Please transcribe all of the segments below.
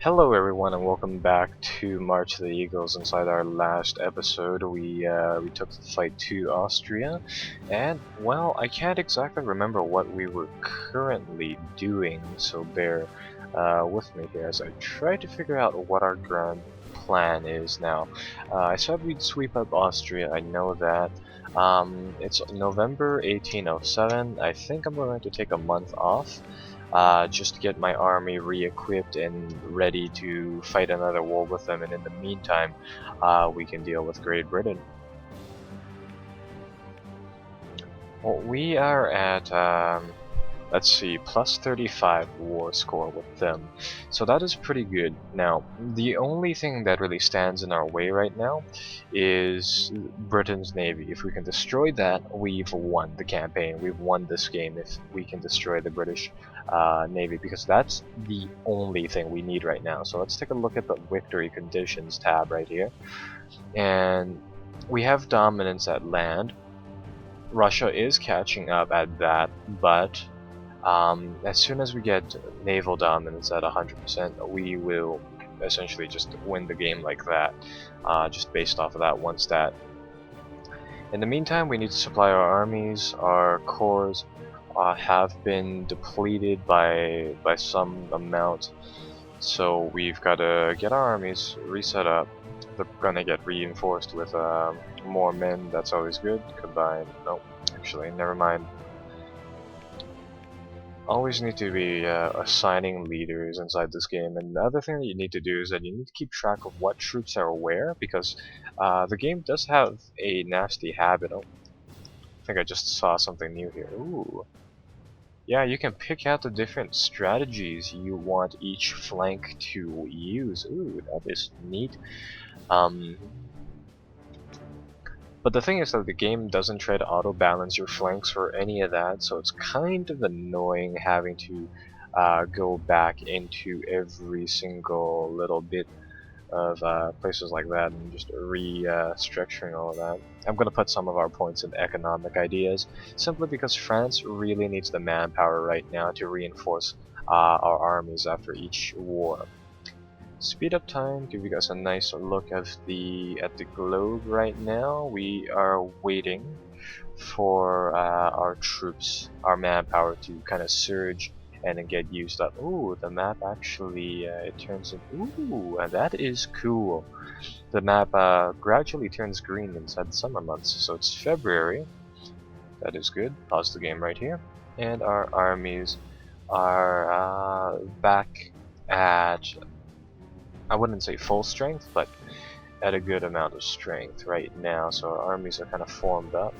Hello everyone and welcome back to March of the Eagles. Inside our last episode we took the fight to Austria, and well, I can't exactly remember what we were currently doing, so bear with me here as I try to figure out what our grand plan is now. I said we'd sweep up Austria, I know that. It's November 1807. I think I'm going to take a month off. Just to get my army re-equipped and ready to fight another war with them, and in the meantime we can deal with Great Britain. Well, we are at let's see, plus 35 war score with them, so that is pretty good. Now, the only thing that really stands in our way right now is Britain's navy. If we can destroy that, we've won the campaign. We've won this game if we can destroy the British navy, because that's the only thing we need right now. So let's take a look at the victory conditions tab right here, and we have dominance at land. Russia is catching up at that, but as soon as we get naval dominance at 100%, we will essentially just win the game like that, just based off of that one stat. In the meantime, we need to supply our armies. Our cores have been depleted by some amount, so we've got to get our armies reset up. They're gonna get reinforced with more men. That's always good. Combine. Nope. Actually, never mind. Always need to be assigning leaders inside this game, and the other thing that you need to do is that you need to keep track of what troops are where, because the game does have a nasty habit. Oh, I think I just saw something new here. Ooh. Yeah, you can pick out the different strategies you want each flank to use. Ooh, that is neat. But the thing is that the game doesn't try to auto-balance your flanks or any of that, so it's kind of annoying having to go back into every single little bit of places like that and just restructuring all of that. I'm going to put some of our points in economic ideas, simply because France really needs the manpower right now to reinforce our armies after each war. Speed up time, give you guys a nice look at the globe right now. We are waiting for our troops, our manpower to kind of surge and then get used up. Ooh, the map actually it turns in. Ooh, that is cool. The map gradually turns green inside the summer months, so it's February. That is good. Pause the game right here, and our armies are back at, I wouldn't say full strength, but at a good amount of strength right now, so our armies are kind of formed up.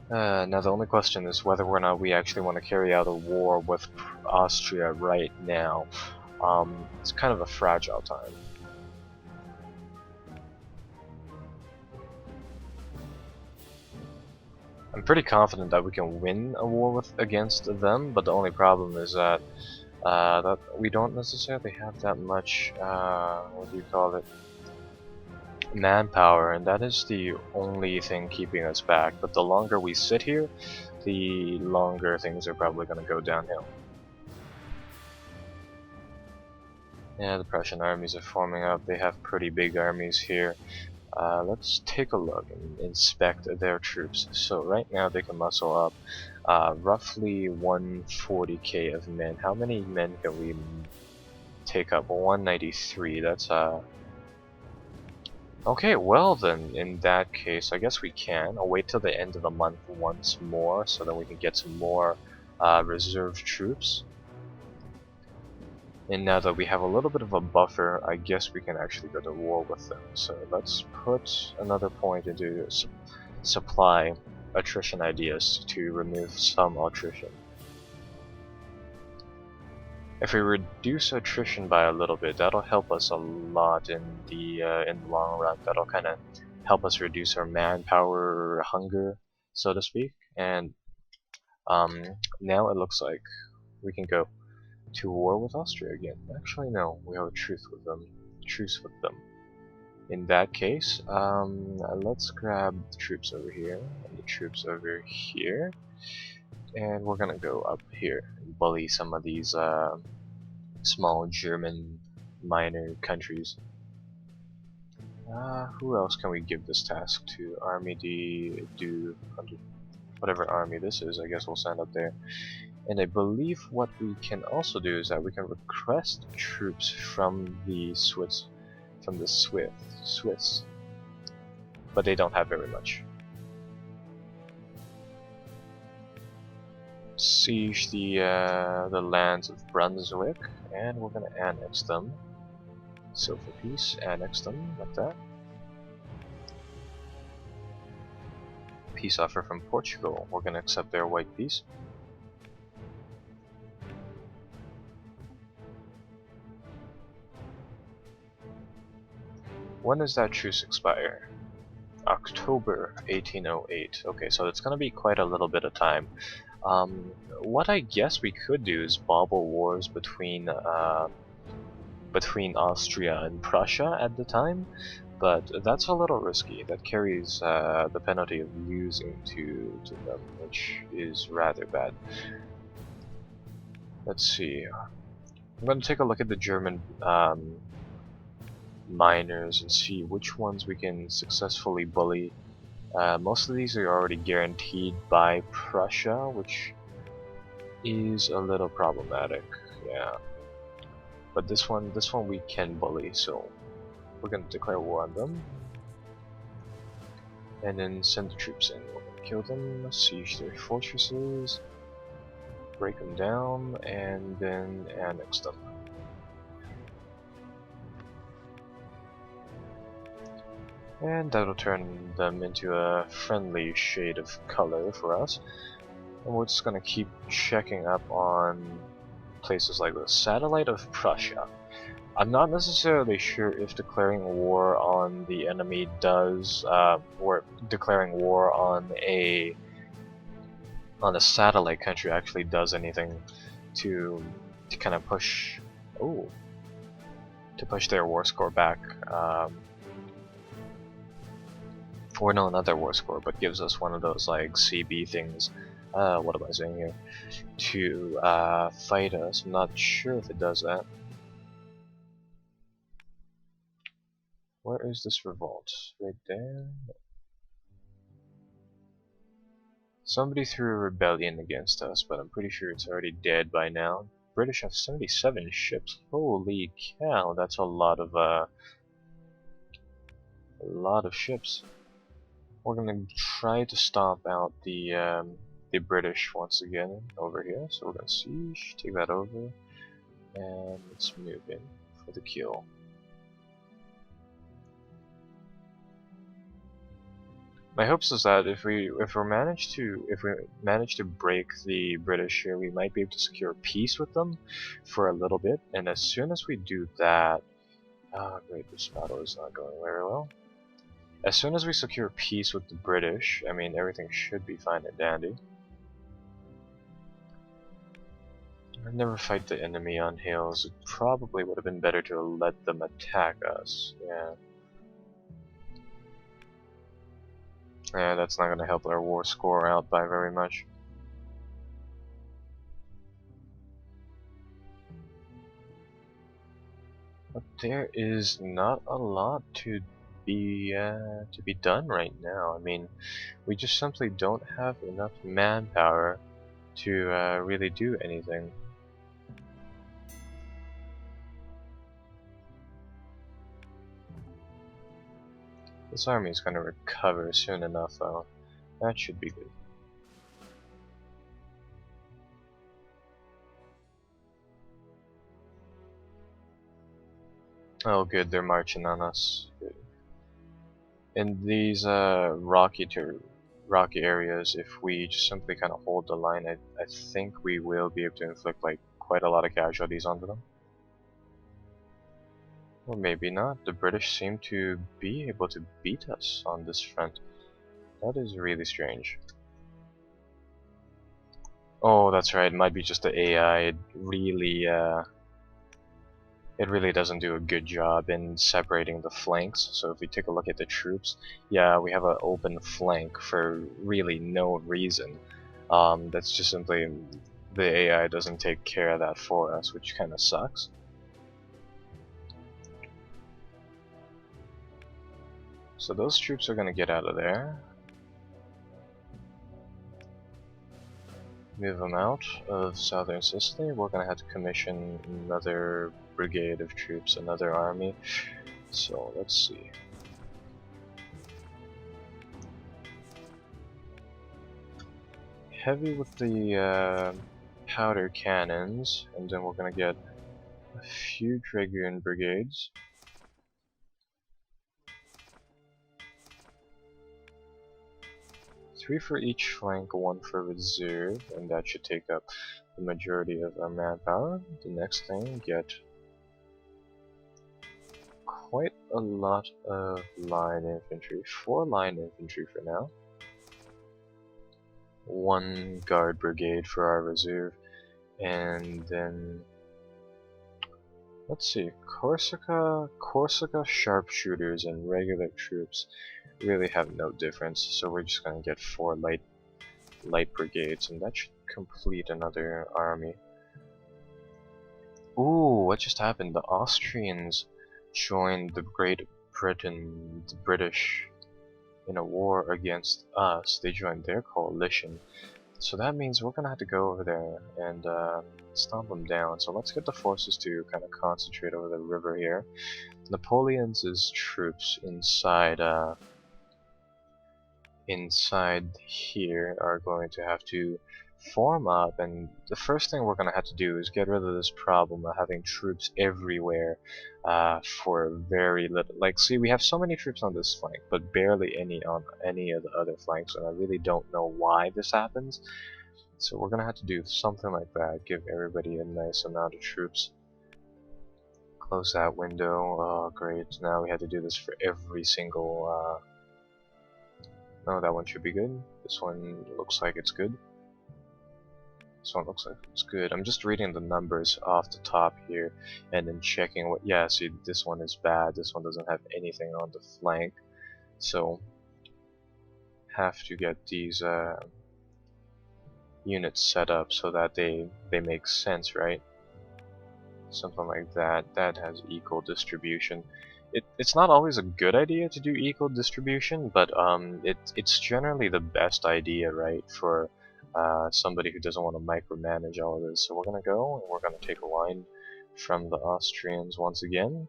Now the only question is whether or not we actually want to carry out a war with Austria right now. It's kind of a fragile time. I'm pretty confident that we can win a war against them, but the only problem is that that we don't necessarily have that much, what do you call it, manpower, and that is the only thing keeping us back. But the longer we sit here, the longer things are probably going to go downhill. Yeah, the Prussian armies are forming up. They have pretty big armies here. Let's take a look and inspect their troops. So right now they can muscle up roughly 140k of men. How many men can we take up? 193. That's okay, well then, in that case, I guess we can. I'll wait till the end of the month once more, so that we can get some more reserve troops. And now that we have a little bit of a buffer, I guess we can actually go to war with them. So let's put another point into supply attrition ideas to remove some attrition. If we reduce attrition by a little bit, that'll help us a lot in the long run. That'll kind of help us reduce our manpower hunger, so to speak. And now it looks like we can go to war with Austria again. Actually, no, we have a truce with them. In that case, let's grab the troops over here and the troops over here, and we're gonna go up here and bully some of these small German minor countries. Who else can we give this task to? Army D, do whatever army this is, I guess we'll send up there. And I believe what we can also do is that we can request troops from the Swiss, but they don't have very much. Siege the lands of Brunswick, and we're gonna annex them. So for peace, annex them like that. Peace offer from Portugal. We're gonna accept their white peace. When does that truce expire? October 1808. Okay, so it's gonna be quite a little bit of time. What I guess we could do is bobble wars between Austria and Prussia at the time, but that's a little risky. That carries the penalty of losing to them, which is rather bad. Let's see. I'm going to take a look at the German miners and see which ones we can successfully bully. Most of these are already guaranteed by Prussia, which is a little problematic. Yeah. But this one we can bully, so we're gonna declare war on them. And then send the troops in. We're gonna kill them, siege their fortresses, break them down, and then annex them. And that'll turn them into a friendly shade of color for us. And we're just gonna keep checking up on places like the satellite of Prussia. I'm not necessarily sure if declaring war on the enemy does, or declaring war on a satellite country actually does anything to kind of push, to push their war score back. Or no, not their war score, but gives us one of those like CB things. What am I saying here? To fight us. I'm not sure if it does that. Where is this revolt? Right there? Somebody threw a rebellion against us, but I'm pretty sure it's already dead by now. British have 77 ships. Holy cow, that's a lot of ships. We're gonna try to stomp out the British once again over here. So we're gonna siege, take that over, and let's move in for the kill. My hopes is that if we manage to break the British here, we might be able to secure peace with them for a little bit. And as soon as we do that, great, this battle is not going very well. As soon as we secure peace with the British, I mean everything should be fine and dandy. I'd never fight the enemy on hills. It probably would have been better to let them attack us. Yeah, that's not going to help our war score out by very much. But there is not a lot to be done right now. I mean, we just simply don't have enough manpower to really do anything. This army is going to recover soon enough, though. That should be good. Oh, good, they're marching on us. Good. In these rocky areas, if we just simply kind of hold the line, I think we will be able to inflict like quite a lot of casualties onto them. Or maybe not. The British seem to be able to beat us on this front. That is really strange. Oh, that's right. It might be just the AI. It really doesn't do a good job in separating the flanks. So if we take a look at the troops, yeah, we have an open flank for really no reason. That's just simply the AI doesn't take care of that for us, which kind of sucks. So those troops are going to get out of there. Move them out of southern Sicily. We're going to have to commission another brigade of troops, another army. So let's see. Heavy with the powder cannons, and then we're going to get a few dragoon brigades. Three for each flank, one for reserve, and that should take up the majority of our manpower. The next thing, get quite a lot of line infantry. 4 line infantry for now. 1 guard brigade for our reserve, and then let's see, Corsica sharpshooters and regular troops really have no difference, so we're just gonna get 4 light brigades, and that should complete another army. Ooh, what just happened? The Austrians joined the Great Britain, the British, in a war against us. They joined their coalition, so that means we're gonna have to go over there and stomp them down. So let's get the forces to kind of concentrate over the river here. Napoleon's troops inside here are going to have to form up, and the first thing we're going to have to do is get rid of this problem of having troops everywhere for very little. Like, see, we have so many troops on this flank, but barely any on any of the other flanks, and I really don't know why this happens. So we're going to have to do something like that, give everybody a nice amount of troops. Close that window. Oh, great. Now we had to do this for every single... No, that one should be good. This one looks like it's good. This one looks like it's good. I'm just reading the numbers off the top here and then checking what... Yeah, see, this one is bad. This one doesn't have anything on the flank. So, have to get these units set up so that they make sense, right? Something like that. That has equal distribution. It's not always a good idea to do equal distribution, but it's generally the best idea, right, for somebody who doesn't want to micromanage all of this. So we're gonna go and we're gonna take a line from the Austrians once again.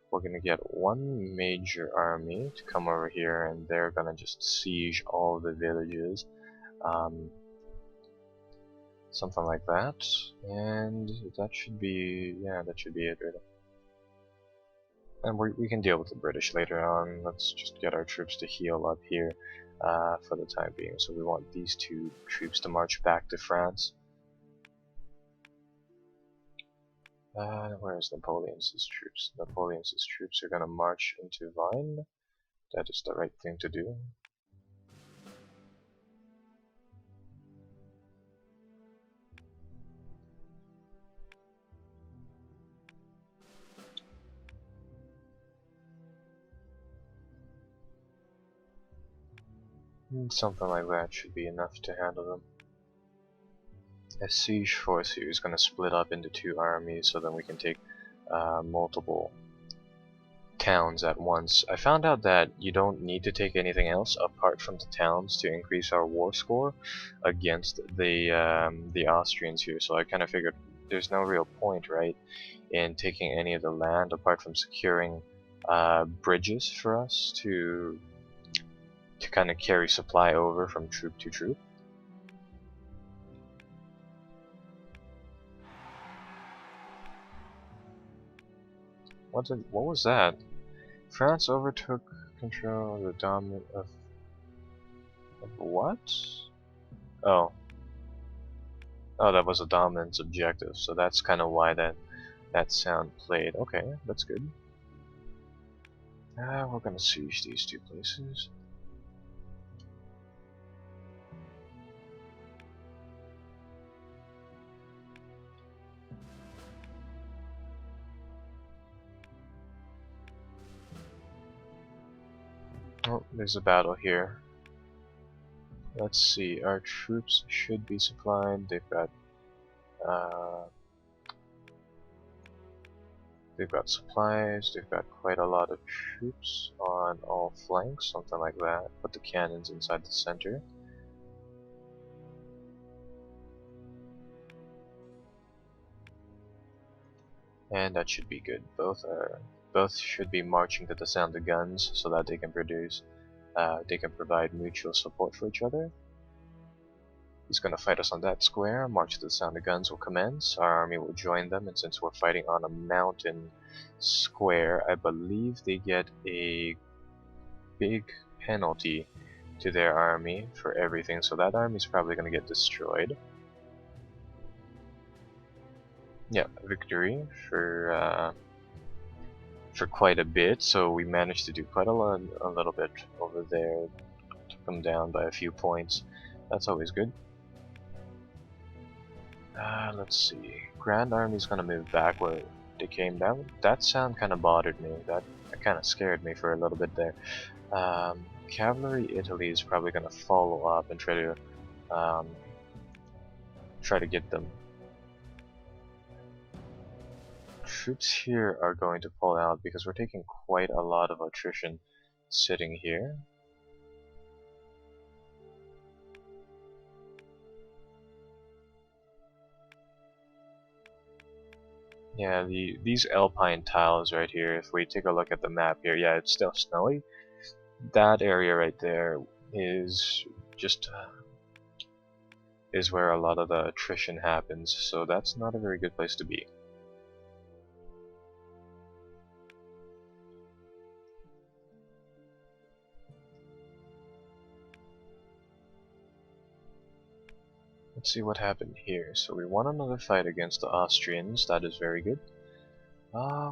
We're gonna get 1 major army to come over here, and they're gonna just siege all the villages, something like that. And that should be, yeah, that should be it, really. And we can deal with the British later on. Let's just get our troops to heal up here for the time being. So we want these 2 troops to march back to France. Where's Napoleon's troops? Napoleon's troops are going to march into Vine. That is the right thing to do. Something like that should be enough to handle them. A siege force here is going to split up into 2 armies, so then we can take multiple towns at once. I found out that you don't need to take anything else apart from the towns to increase our war score against the Austrians here. So I kind of figured there's no real point, right, in taking any of the land apart from securing bridges for us to kind of carry supply over from troop to troop. What was that? France overtook control of the dominant of what? Oh, that was a dominance objective. So that's kind of why that sound played. Okay, that's good. We're gonna siege these 2 places. Oh, there's a battle here. Let's see, our troops should be supplied. They've got Uh, they've got supplies, they've got quite a lot of troops on all flanks, something like that. Put the cannons inside the center. And that should be good. Both should be marching to the sound of guns so that they can provide mutual support for each other. He's going to fight us on that square. March to the sound of guns will commence. Our army will join them, and since we're fighting on a mountain square, I believe they get a big penalty to their army for everything. So that army is probably going to get destroyed. Yeah, victory for quite a bit. So we managed to do quite a little bit over there. Took them down by a few points. That's always good. Let's see. Grand Army's gonna move back where they came down. That sound kind of bothered me. That kind of scared me for a little bit there. Cavalry Italy is probably gonna follow up and try to get them. Troops here are going to pull out because we're taking quite a lot of attrition sitting here. Yeah, these alpine tiles right here, if we take a look at the map here, yeah, it's still snowy. That area right there is just is where a lot of the attrition happens, so that's not a very good place to be. Let's see what happened here. So we won another fight against the Austrians, that is very good.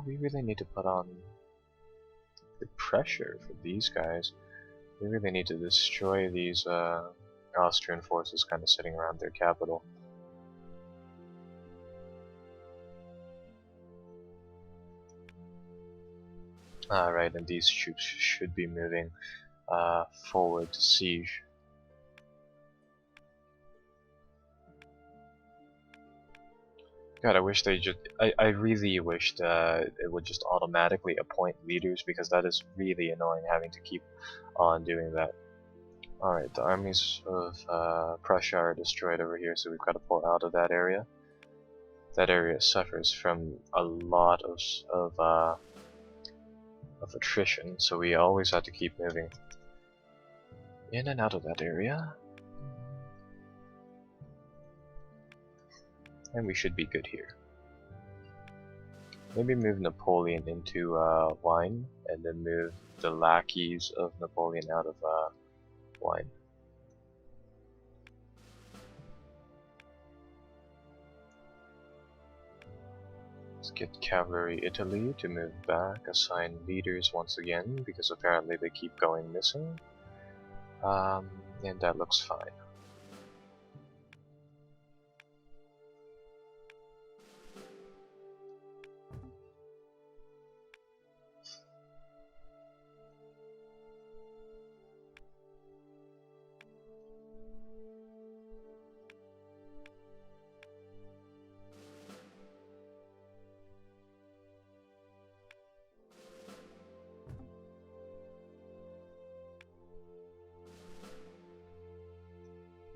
We really need to put on the pressure for these guys. We really need to destroy these Austrian forces kind of sitting around their capital. Alright, and these troops should be moving forward to siege. God, I wish they just. I really wished it would just automatically appoint leaders, because that is really annoying having to keep on doing that. Alright, the armies of Prussia are destroyed over here, so we've got to pull out of that area. That area suffers from a lot of attrition, so we always have to keep moving in and out of that area. And we should be good here. Maybe move Napoleon into wine, and then move the lackeys of Napoleon out of wine. Let's get Cavalry Italy to move back, assign leaders once again, because apparently they keep going missing. And that looks fine.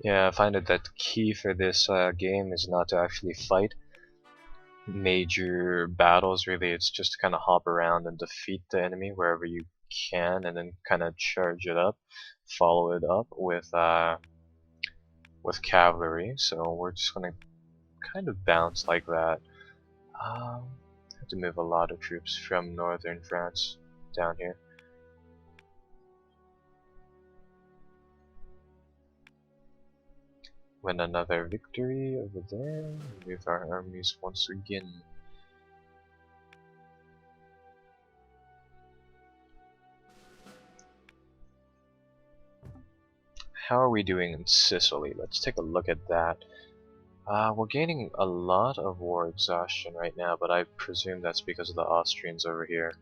Yeah, I find that the key for this game is not to actually fight major battles, really. It's just to kind of hop around and defeat the enemy wherever you can, and then kind of charge it up, follow it up with cavalry. So we're just gonna kind of bounce like that. Have to move a lot of troops from northern France down here. Win another victory over there. Move our armies once again. How are we doing in Sicily? Let's take a look at that. We're gaining a lot of war exhaustion right now, but I presume that's because of the Austrians over here.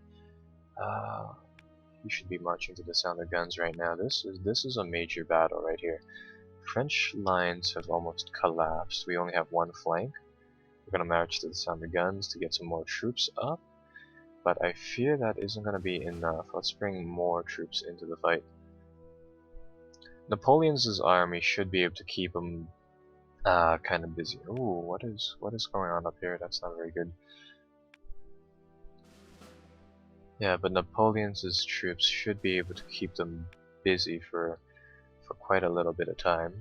You should be marching to the sound of guns right now. This is a major battle right here. French lines have almost collapsed. We only have one flank. We're gonna march to the sound of guns to get some more troops up, but I fear that isn't gonna be enough. Let's bring more troops into the fight. Napoleon's army should be able to keep him kind of busy. Ooh, what is going on up here? That's not very good. Yeah, but Napoleon's troops should be able to keep them busy for quite a little bit of time.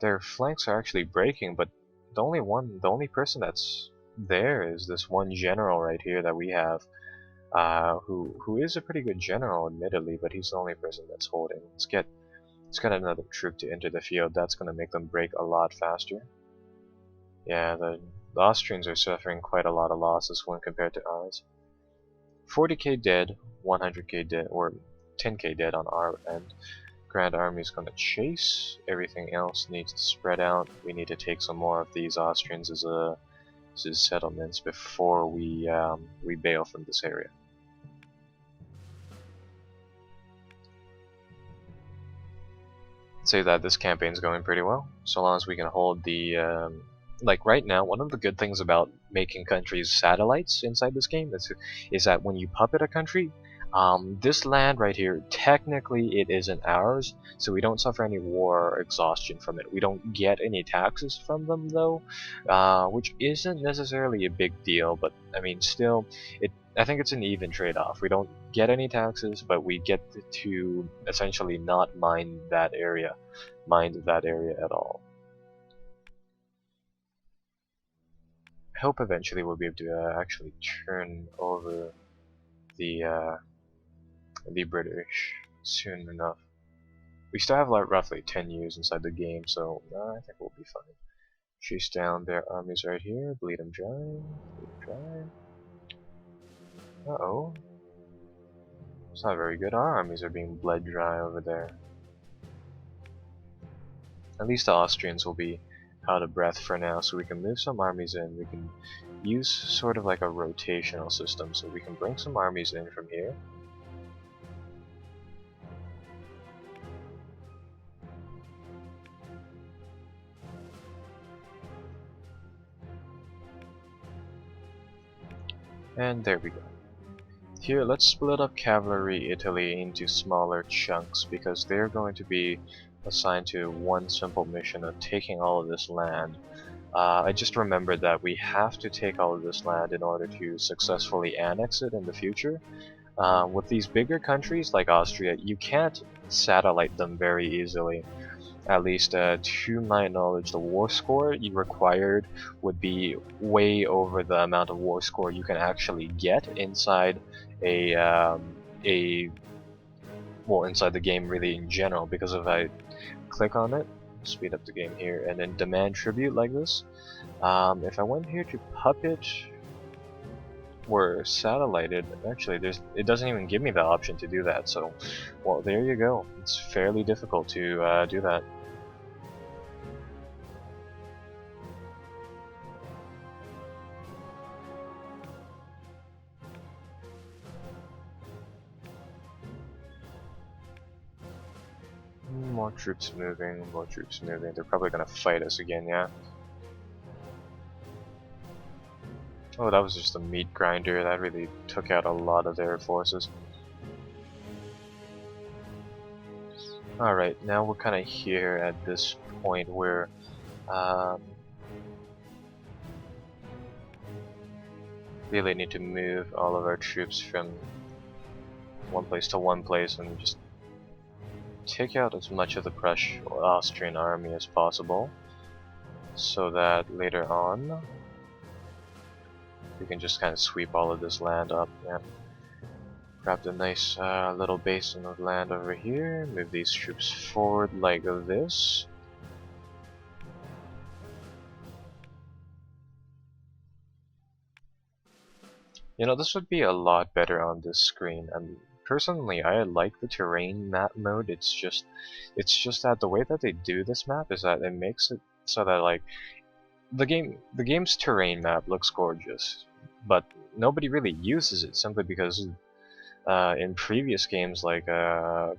Their flanks are actually breaking, but the only person that's there is this one general right here that we have, who is a pretty good general, admittedly, but he's the only person that's holding. Let's get another troop to enter the field. That's gonna make them break a lot faster. Yeah, the Austrians are suffering quite a lot of losses when compared to ours. 40k dead, 100k dead, or 10k dead on our end. Grand Army is going to chase. Everything else needs to spread out. We need to take some more of these Austrians as settlements before we bail from this area. I'd say that this campaign is going pretty well, so long as we can hold the like right now, one of the good things about making countries satellites inside this game is that when you puppet a country, this land right here, technically it isn't ours, so we don't suffer any war exhaustion from it. We don't get any taxes from them though, which isn't necessarily a big deal, but I mean still, I think it's an even trade-off. We don't get any taxes, but we get to essentially not mind that area at all. I hope eventually we'll be able to actually turn over the British soon enough. We still have like roughly 10 years inside the game, so I think we'll be fine. Chase down their armies right here, bleed them dry, bleed them dry. Uh-oh. It's not very good. Our armies are being bled dry over there. At least the Austrians will be out of breath for now, so we can move some armies in. We can use sort of like a rotational system, so we can bring some armies in from here. And there we go. Here, let's split up Cavalry Italy into smaller chunks, because they're going to be assigned to one simple mission of taking all of this land. I just remembered that we have to take all of this land in order to successfully annex it in the future. With these bigger countries like Austria, you can't satellite them very easily. At least to my knowledge, the war score you required would be way over the amount of war score you can actually get inside inside the game really in general, because if I click on it, speed up the game here, and then demand tribute like this, if I went here to puppet or satellited, actually it doesn't even give me the option to do that, so well, there you go. It's fairly difficult to do that. More troops moving, more troops moving. They're probably gonna fight us again, yeah? Oh, that was just a meat grinder. That really took out a lot of their forces. Alright, now we're kind of here at this point where really need to move all of our troops from one place to one place and just take out as much of the Austrian army as possible, so that later on we can just kind of sweep all of this land up and grab the nice little basin of land over here, move these troops forward like this. You know, this would be a lot better on this screen, and personally I like the terrain map mode. It's just that the way that they do this map is that it makes it so that like the game's terrain map looks gorgeous, but nobody really uses it simply because in previous games like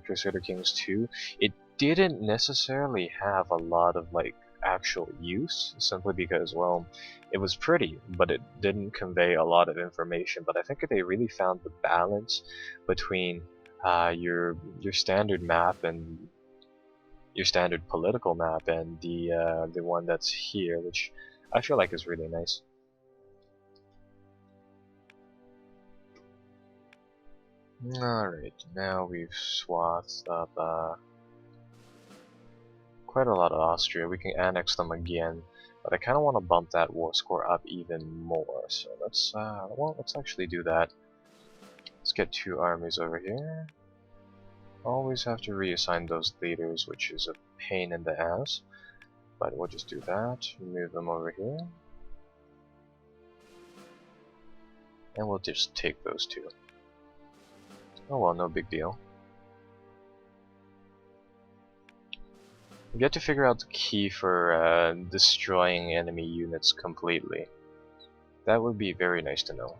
Crusader Kings 2, it didn't necessarily have a lot of like actual use, simply because, well, it was pretty, but it didn't convey a lot of information. But I think they really found the balance between your standard map and your standard political map and the one that's here, which I feel like is really nice. Alright, now we've swathed up quite a lot of Austria. We can annex them again, but I kind of want to bump that war score up even more. So let's well, let's actually do that. Let's get 2 armies over here. Always have to reassign those leaders, which is a pain in the ass. But we'll just do that. Move them over here, and we'll just take those 2. Oh well, no big deal. We get to figure out the key for destroying enemy units completely. That would be very nice to know.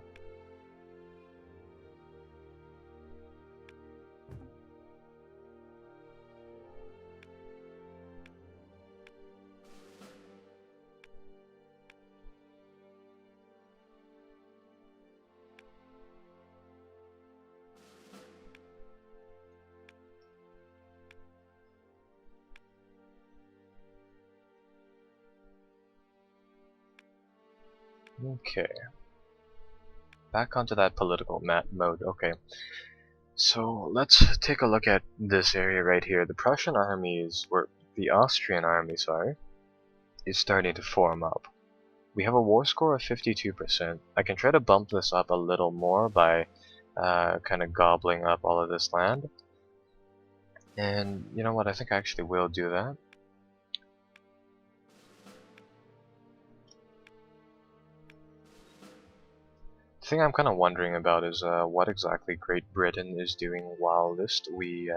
Okay. Back onto that political map mode. Okay. So let's take a look at this area right here. The Prussian armies, or the Austrian army, sorry, is starting to form up. We have a war score of 52%. I can try to bump this up a little more by kind of gobbling up all of this land. And you know what? I think I actually will do that. The thing I'm kind of wondering about is what exactly Great Britain is doing while we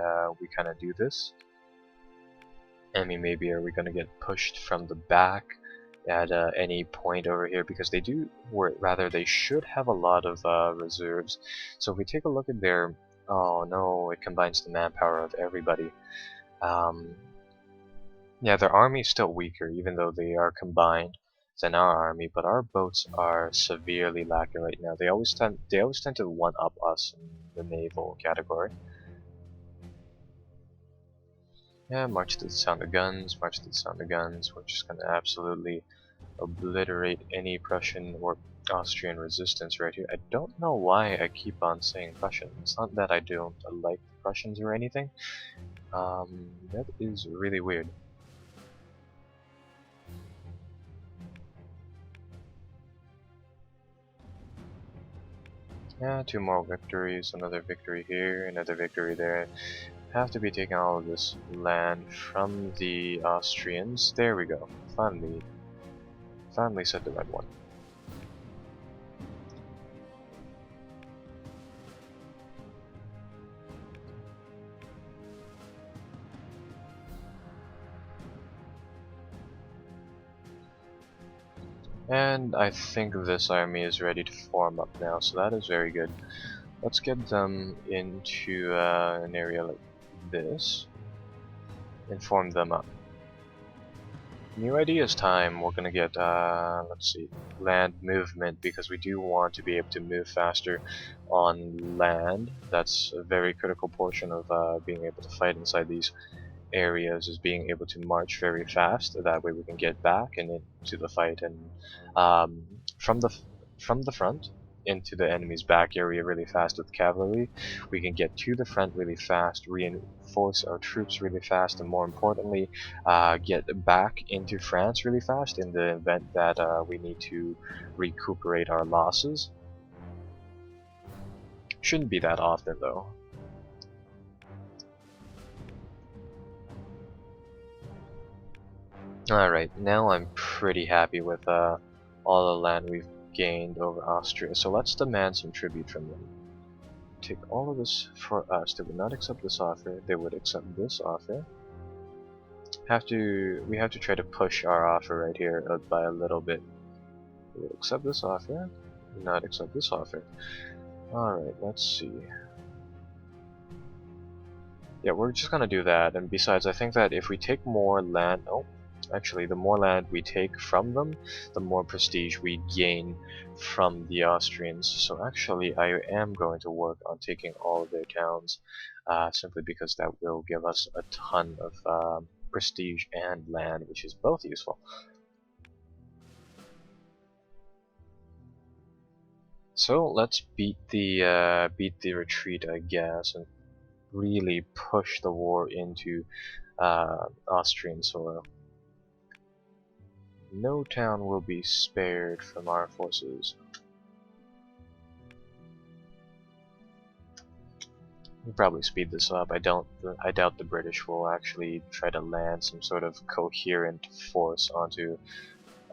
kind of do this. I mean, maybe are we gonna get pushed from the back at any point over here, because they do, or rather they should have a lot of reserves. So if we take a look at their, oh no, it combines the manpower of everybody. Yeah, their army is still weaker, even though they are combined than our army, but our boats are severely lacking right now. They always tend to one up us in the naval category. Yeah, march to the sound of guns, march to the sound of guns. We're just gonna absolutely obliterate any Prussian or Austrian resistance right here. I don't know why I keep on saying Prussian. It's not that I don't like the Prussians or anything. That is really weird. Yeah, 2 more victories, another victory here, another victory there. Have to be taking all of this land from the Austrians. There we go. Finally said the right one. And I think this army is ready to form up now, so that is very good. Let's get them into an area like this and form them up. New ideas time. We're gonna get, let's see, land movement, because we do want to be able to move faster on land. That's a very critical portion of being able to fight inside these areas, is being able to march very fast. That way we can get back and into the fight, and from the front into the enemy's back area really fast with cavalry. We can get to the front really fast, reinforce our troops really fast, and more importantly, get back into France really fast in the event that we need to recuperate our losses. Shouldn't be that often though. Alright, now I'm pretty happy with all the land we've gained over Austria, so let's demand some tribute from them. Take all of this for us. They would not accept this offer, they would accept this offer. We have to try to push our offer right here by a little bit. They would accept this offer, would not accept this offer. Alright, let's see. Yeah, we're just gonna do that, and besides, I think that if we take more land... Oh, Actually, the more land we take from them, the more prestige we gain from the Austrians. So actually, I am going to work on taking all of their towns, simply because that will give us a ton of prestige and land, which is both useful. So let's beat the retreat, I guess, and really push the war into Austrian soil. No town will be spared from our forces. We'll probably speed this up. I doubt the British will actually try to land some sort of coherent force onto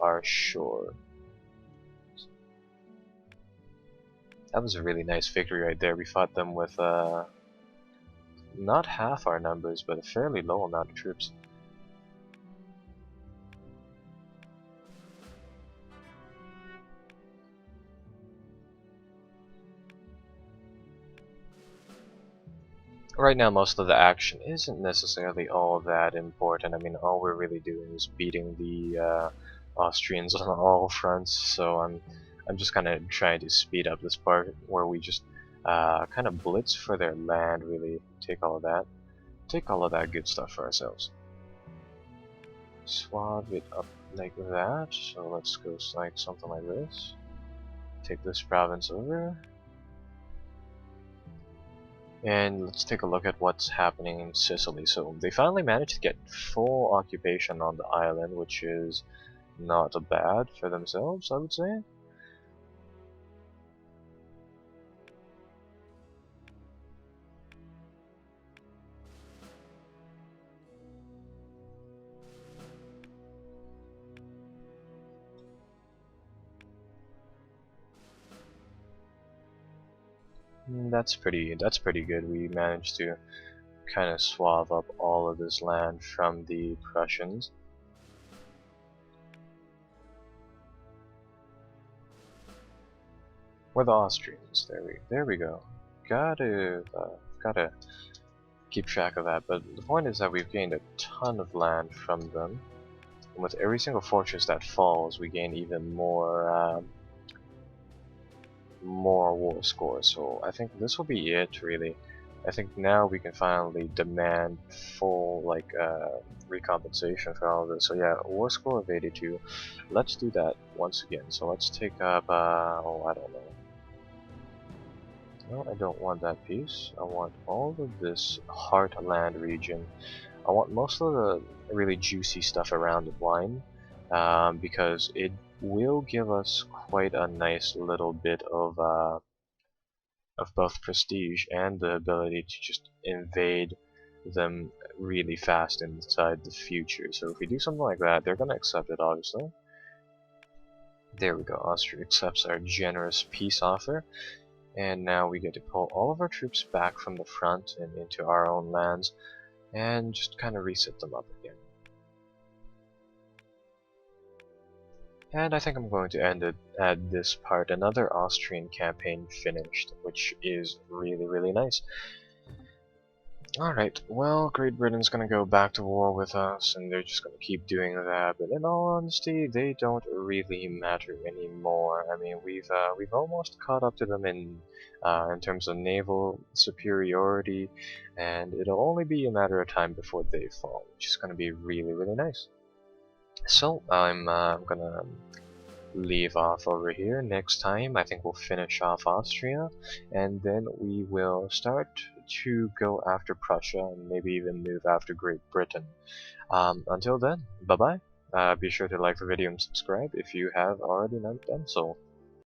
our shore. That was a really nice victory right there. We fought them with not half our numbers, but a fairly low amount of troops. Right now, most of the action isn't necessarily all that important. I mean, all we're really doing is beating the Austrians on all fronts. So I'm just kind of trying to speed up this part where we just kind of blitz for their land. Really take all of that good stuff for ourselves. Swab it up like that. So let's go like something like this. Take this province over. And let's take a look at what's happening in Sicily. So they finally managed to get full occupation on the island, which is not bad for themselves, I would say. That's pretty good. We managed to kind of swab up all of this land from the Prussians. We're the Austrians. There we go. Gotta keep track of that. But the point is that we've gained a ton of land from them, and with every single fortress that falls, we gain even more war score. So I think this will be it, really. I think now we can finally demand full recompensation for all of this. So yeah, war score of 82. Let's do that once again. So let's take up oh, I don't know. No, I don't want that piece. I want all of this heartland region. I want most of the really juicy stuff around the wine, because it will give us quite a nice little bit of both prestige and the ability to just invade them really fast inside the future. So if we do something like that, they're gonna accept it, obviously. There we go. Austria accepts our generous peace offer, and now we get to pull all of our troops back from the front and into our own lands, and just kind of reset them up again. And I think I'm going to end it at this part. Another Austrian campaign finished, which is really nice. Alright, well, Great Britain's gonna go back to war with us, and they're just gonna keep doing that, but in all honesty, they don't really matter anymore. I mean, we've almost caught up to them in terms of naval superiority, and it'll only be a matter of time before they fall, which is gonna be really nice. So, I'm gonna leave off over here. Next time, I think we'll finish off Austria, and then we will start to go after Prussia and maybe even move after Great Britain. Until then, bye bye. Be sure to like the video and subscribe if you have already not done so.